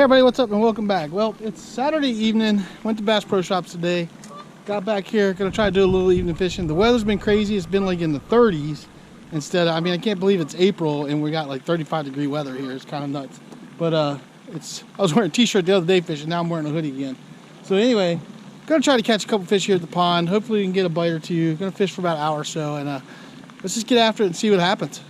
Hey everybody, what's up and welcome back. Well, it's Saturday evening. Went to Bass Pro Shops today. Got back here, gonna try to do a little evening fishing. The weather's been crazy. It's been like in the 30s instead of, I mean, I can't believe it's April and we got like 35-degree weather here. It's kind of nuts. But I was wearing a t-shirt the other day fishing. Now I'm wearing a hoodie again. So anyway, gonna try to catch a couple fish here at the pond. Hopefully we can get a bite or two. Gonna fish for about an hour or so, and let's just get after it and see what happens.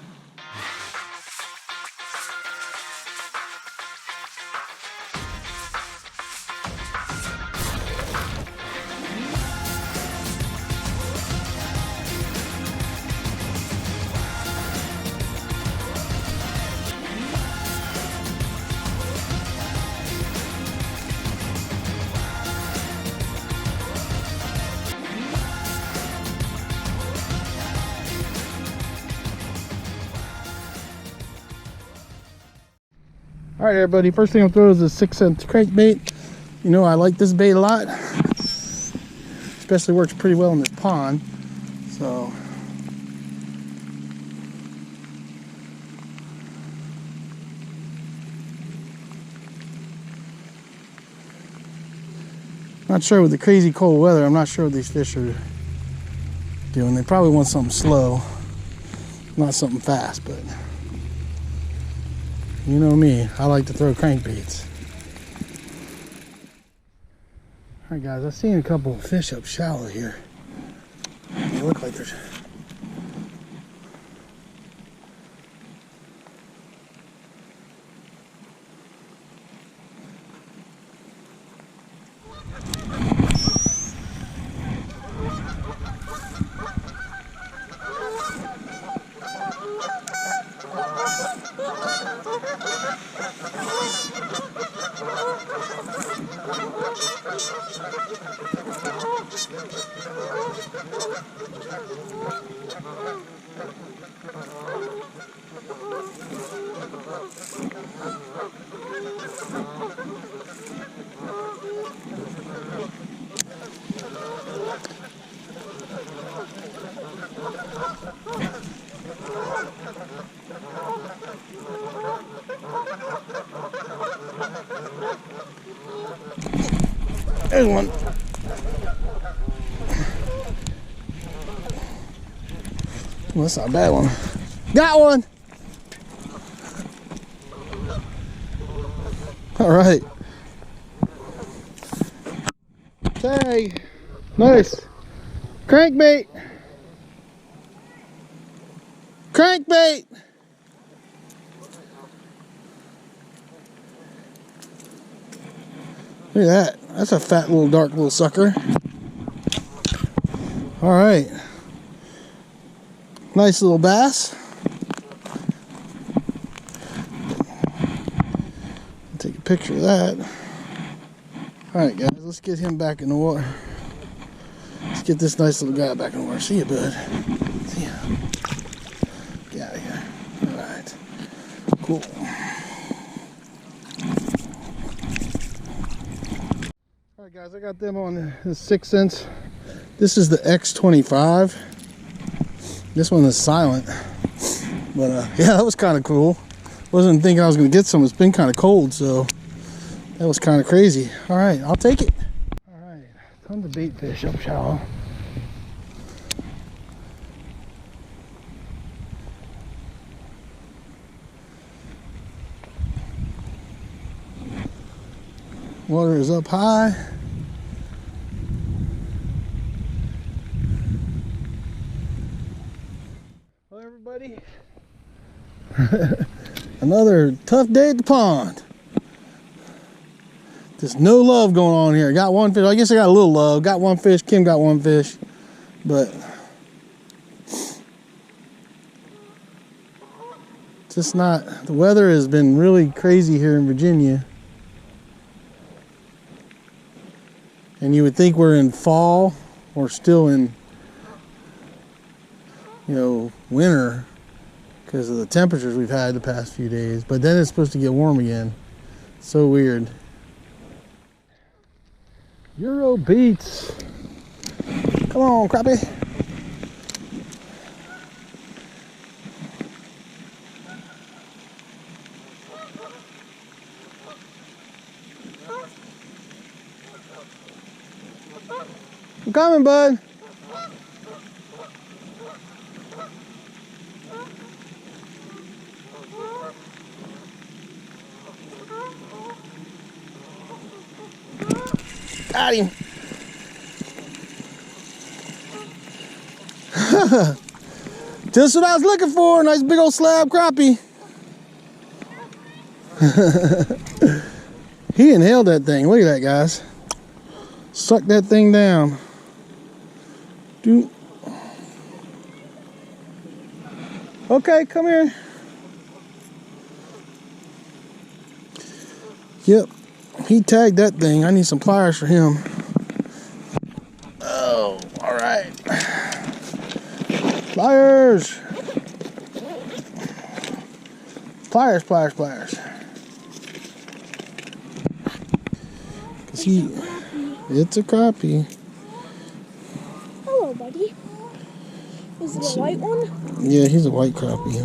All right, everybody, first thing I'll throw is a 6-cent crankbait. You know, I like this bait a lot. Especially works pretty well in this pond. So, not sure with the crazy cold weather, I'm not sure what these fish are doing. They probably want something slow, not something fast, but you know me, I like to throw crankbaits. All right, guys, I've seen a couple of fish up shallow here. They look like there's... There's one. Well, that's not a bad one. Got one! All right. Okay. Nice. Crankbait. Crankbait. Look at that. That's a fat little dark little sucker. All right. Nice little bass. Take a picture of that. All right, guys, let's get him back in the water. Let's get this nice little guy back in the water. See ya, bud. See ya. Get out of here. All right. Cool. All right, guys, I got them on the 6 cents. This is the X25. This one is silent. But yeah, that was kind of cool. Wasn't thinking I was going to get some. It's been kind of cold, so that was kind of crazy. All right, I'll take it. All right, tons of bait fish up shallow. Water is up high. Hello, everybody. Another tough day at the pond. There's no love going on here. Got one fish. I guess I got a little love. Got one fish. Kim got one fish. But just not, the weather has been really crazy here in Virginia. And you would think we're in fall or still in, you know, winter because of the temperatures we've had the past few days. But then it's supposed to get warm again. So weird. Euro beats. Come on, crappie. I'm coming, bud. Got him. Just what I was looking for. Nice big old slab crappie. He inhaled that thing. Look at that, guys. Suck that thing down. Dude. Okay, come here. Yep. He tagged that thing. I need some pliers for him. Oh, all right. Pliers. Pliers, pliers, pliers. Cause it's a crappie. Hello, buddy. Is it a white one? Yeah, he's a white crappie.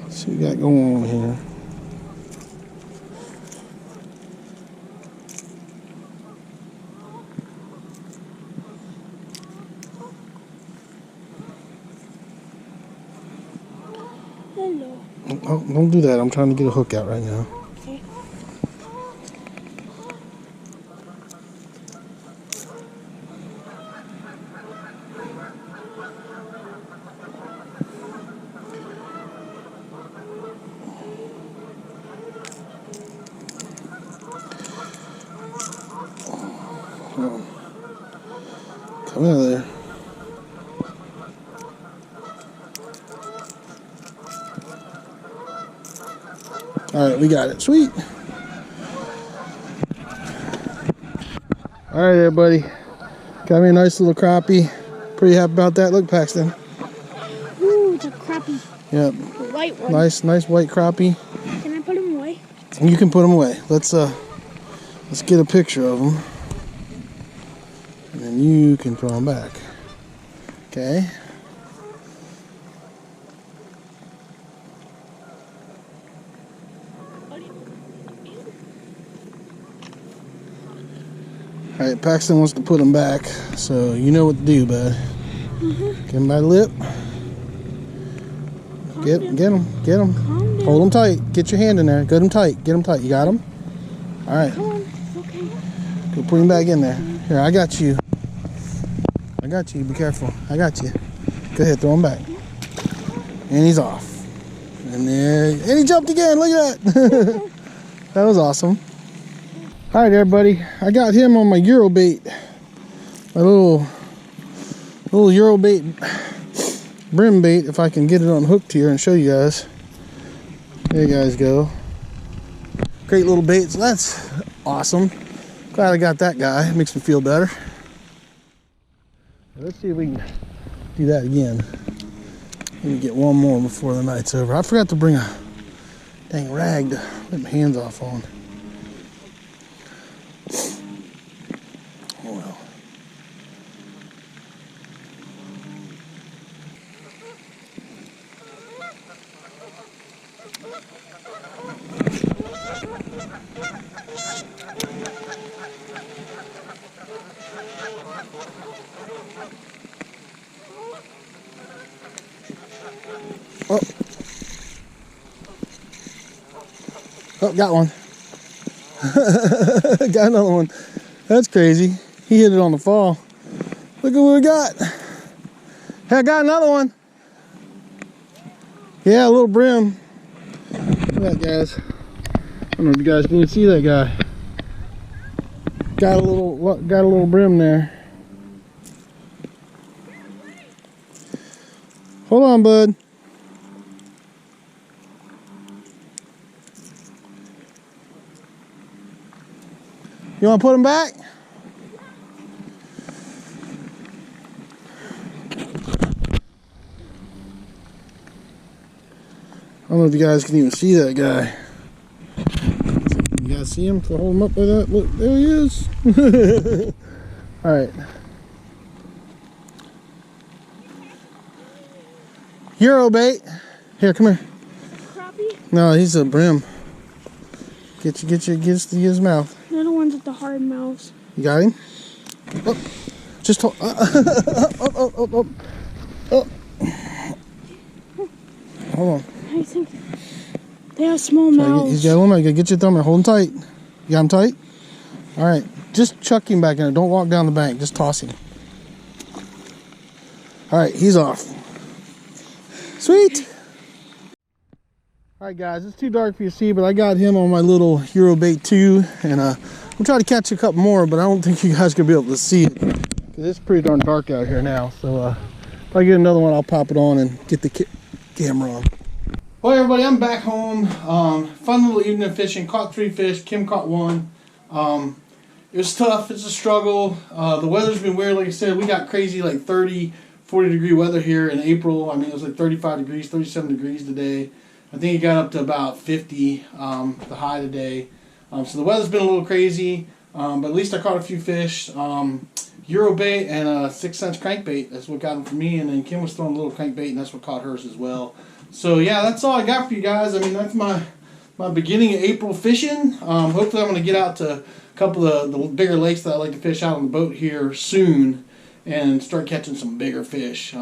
Let's see what we got going on here. Hello. Oh, don't do that. I'm trying to get a hook out right now. Okay. Come out of there. All right, we got it. Sweet. All right, everybody. Got me a nice little crappie. Pretty happy about that. Look, Paxton. Ooh, it's a crappie. Yep. The white one. Nice white crappie. Can I put him away? You can put them away. Let's get a picture of them, and then you can throw them back. Okay. All right, Paxton wants to put them back, so you know what to do, bud. Get him by the lip. Get him. Hold them tight. Get your hand in there. Get them tight. Get them tight. You got them? All right. Come on. Okay. Go put him back in there. Here, I got you. I got you. Be careful. I got you. Go ahead, throw him back. And he's off. And he jumped again. Look at that. That was awesome. All right, everybody. I got him on my Eurobait. My little Eurobait brim bait. If I can get it unhooked here and show you guys. There you guys go. Great little bait. So that's awesome. Glad I got that guy. It makes me feel better. Let's see if we can do that again. Let me get one more before the night's over. I forgot to bring a dang rag to let my hands off on. Oh well. Oh. Oh, got one. Got another one. That's crazy. He hit it on the fall. Look at what we got. Hey, I got another one. Yeah, a little brim. Look at that, guys. I don't know if you guys can see that guy. Got a little brim there. Hold on, bud. You want to put him back? I don't know if you guys can even see that guy. You guys see him? So hold him up like that. Look, there he is. All right. Eurobait. Here, come here. Crappie? No, he's a brim. Get his mouth. They're the ones with the hard mouths. You got him? Oh. Just hold. Oh. Hold on. I think they have small He's mouths. got one. I gotta get your thumb and hold him tight. You got him tight? All right. Just chuck him back in there. Don't walk down the bank. Just toss him. All right. He's off. Sweet. All right, guys. It's too dark for you to see, but I got him on my little Euro bait 2, and I'm trying to catch a couple more, but I don't think you guys are gonna be able to see it because it's pretty darn dark out here now. So if I get another one, I'll pop it on and get the camera on. Well, everybody, I'm back home. Fun little evening of fishing. Caught 3 fish. Kim caught 1. It was tough. It's a struggle. The weather's been weird. Like I said, we got crazy like 30, 40 degree weather here in April. I mean, it was like 35 degrees, 37 degrees today. I think it got up to about 50, the high today. So the weather's been a little crazy, but at least I caught a few fish. Euro bait and a 6-cent crankbait. That's what got them for me. And then Kim was throwing a little crankbait, and that's what caught hers as well. So yeah, that's all I got for you guys. I mean, that's my beginning of April fishing. Hopefully I'm going to get out to a couple of the bigger lakes that I like to fish out on the boat here soon and start catching some bigger fish.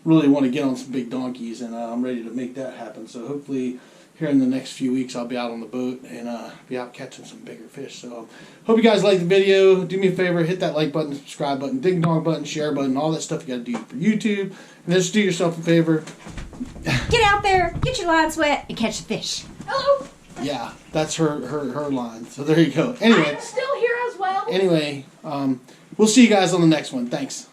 Really want to get on some big donkeys, and I'm ready to make that happen. So hopefully here in the next few weeks I'll be out on the boat and be out catching some bigger fish. So hope you guys liked the video. Do me a favor, hit that like button, subscribe button, ding dong button, share button, all that stuff you got to do for YouTube. And just do yourself a favor. Get out there, get your lines wet, and catch the fish. Hello. Yeah, that's her line. So there you go. Anyway, I'm still here as well. Anyway, we'll see you guys on the next one. Thanks.